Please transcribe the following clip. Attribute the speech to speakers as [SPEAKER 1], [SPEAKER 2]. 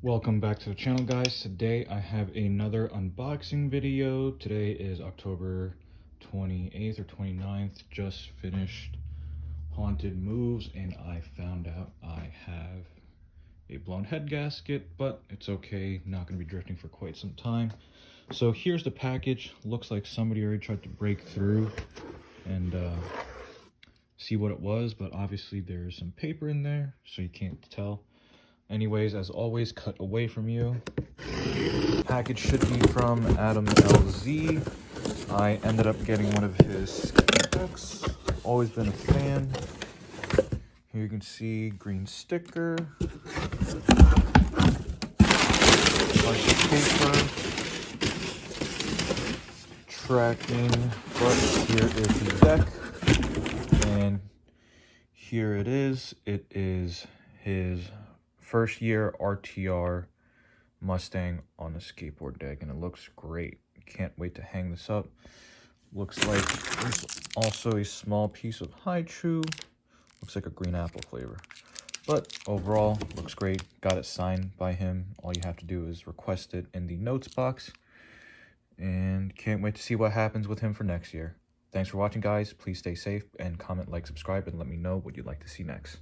[SPEAKER 1] Welcome back to the channel, guys. Today I have another unboxing video. Today is October 28th or 29th. Just finished Haunted Moves and I found out I have a blown head gasket, but it's okay. Not going to be drifting for quite some time. So here's the package. Looks like somebody already tried to break through and see what it was, but obviously there's some paper in there, so you can't tell. Anyways, as always, cut away from you. Package should be from Adam LZ. I ended up getting one of his packs. Always been a fan. Here you can see green sticker, bunch of paper, tracking, but here is the deck, and here it is. It is his first year RTR Mustang on a skateboard deck, and it looks great. Can't wait to hang this up. Looks like there's also a small piece of Hi-Chew. Looks like a green apple flavor, but overall looks great. Got it signed by him. All you have to do is request it in the notes box, and can't wait to see what happens with him for next year. Thanks for watching, guys. Please stay safe and comment, like, subscribe, and let me know what you'd like to see next.